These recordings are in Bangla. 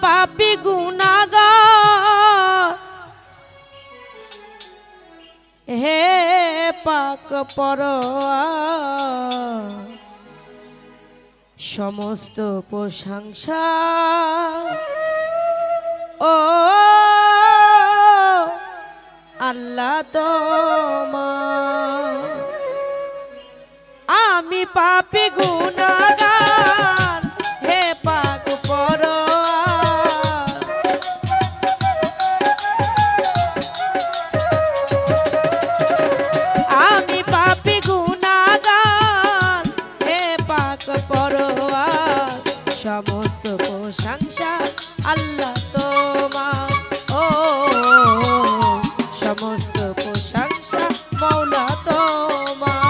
পাপী গুনাহগার, হে পাক পরোয়ার, সমস্ত প্রশংসা ও আল্লাহ তোমার। আমি পাপী গুনাহগার, হে পাক পরোয়ার, আমি পাপী গুনাহগার, হে পাক পরোয়ার, সমস্ত প্রশংসা আল্লাহ তোমার। ও সমস্ত প্রশংসা মওলা তোমার।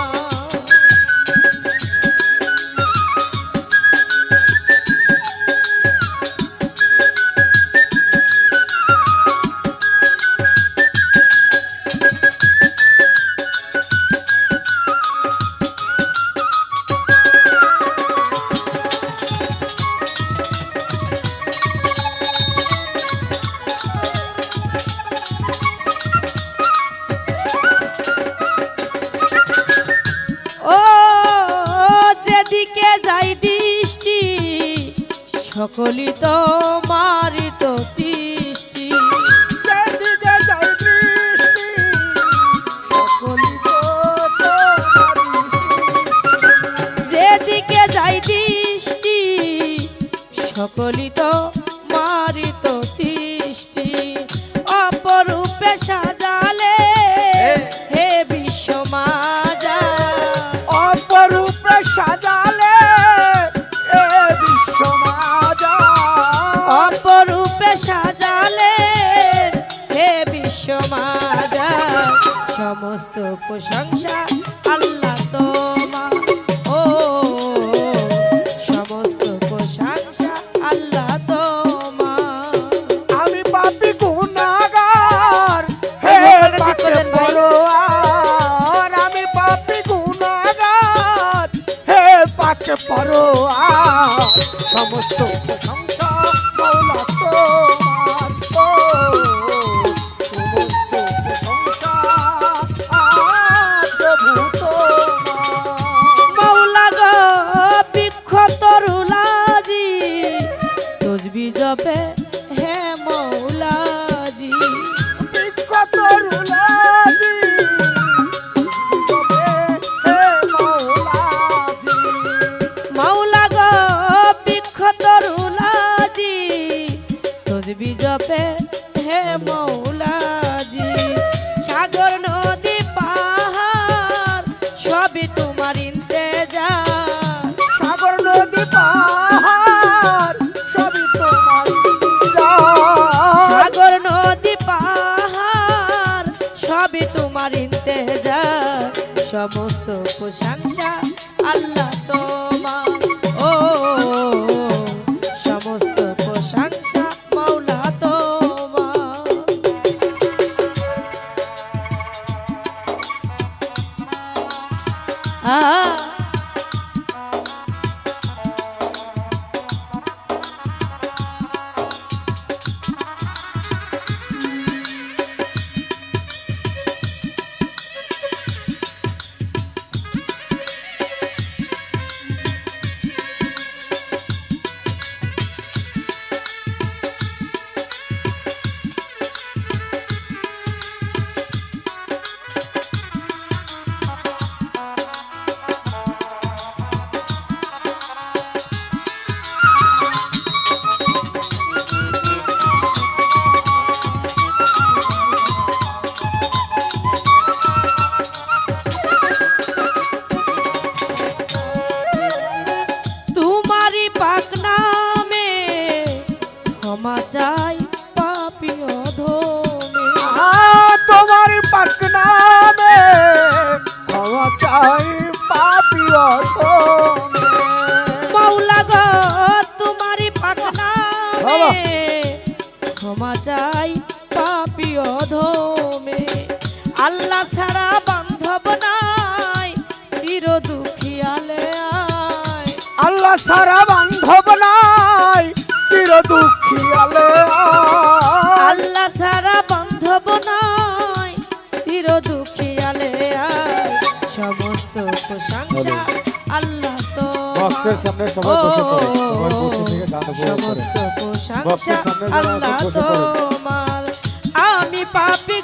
সকলি তোমারই তো সৃষ্টি, যেদিকে যাই দৃষ্টি সকলি তো তোমারই সৃষ্টি। যেদিকে যাই দৃষ্টি সকলি তোমারই তো সৃষ্টি। অপরূপে সাজালে হে বিশ্ব মাজা, অপরূপে সাজালে এ বিশ্ব মাজা, অপরূপে সাজালে হে বিশ্ব মাজা, সমস্ত প্রশংসা আল্লাহ তোমার। ও সমস্ত প্রশংসা আল্লাহ তোমার। আমি পাপী গুনাহগার, হে পাক পরোয়ার, আমি পাপী গুনাহগার, হে পাক পরোয়ার, সমস্ত প্রশংসা মওলা তোমার। ও সমস্ত প্রশংসা প্রভু তোমার। মওলা গো বৃক্ষ তরুলাজি, তসবিহ জপে হে মওলাজি, বৃক্ষ তরুলাজি, জপে হে মওলাজি। মওলা গো বৃক্ষ তরুলাজি, তসবিহ জপে হে মওলাজি। সাগর নদী পাহাড় সবই তোমার ইন্তেজার, সাগর নদী পাহাড় সবই তোমার ইন্তজার। সাগর নদী পাহাড় সবই তোমার ইন্তেজার, সমস্ত প্রশংসা আল্লাহ তোমার। ও সমস্ত প্রশংসা মওলা তোমার। চাই পাপী অধমে, তোমার পাক নামে ক্ষমা চাই পাপী অধমে। মাওলা গো তোমারই পাক নামে ক্ষমা চাই পাপী অধমে। আল্লাহ ছাড়া বান্ধব নাই চির দুঃখিয়ালে আয়, আল্লাহ সারা বান্ধব নাই চির দুঃখী প্রশংসা আল্লাহ তো বক্সের সামনে সবাই বসে পড়ে সবাই বসে থেকে গান উপভোগ করে সমস্ত প্রশংসা বক্সের সামনে যারা আছে আল্লাহ বসে পড়ে। তোমার আমি পাপী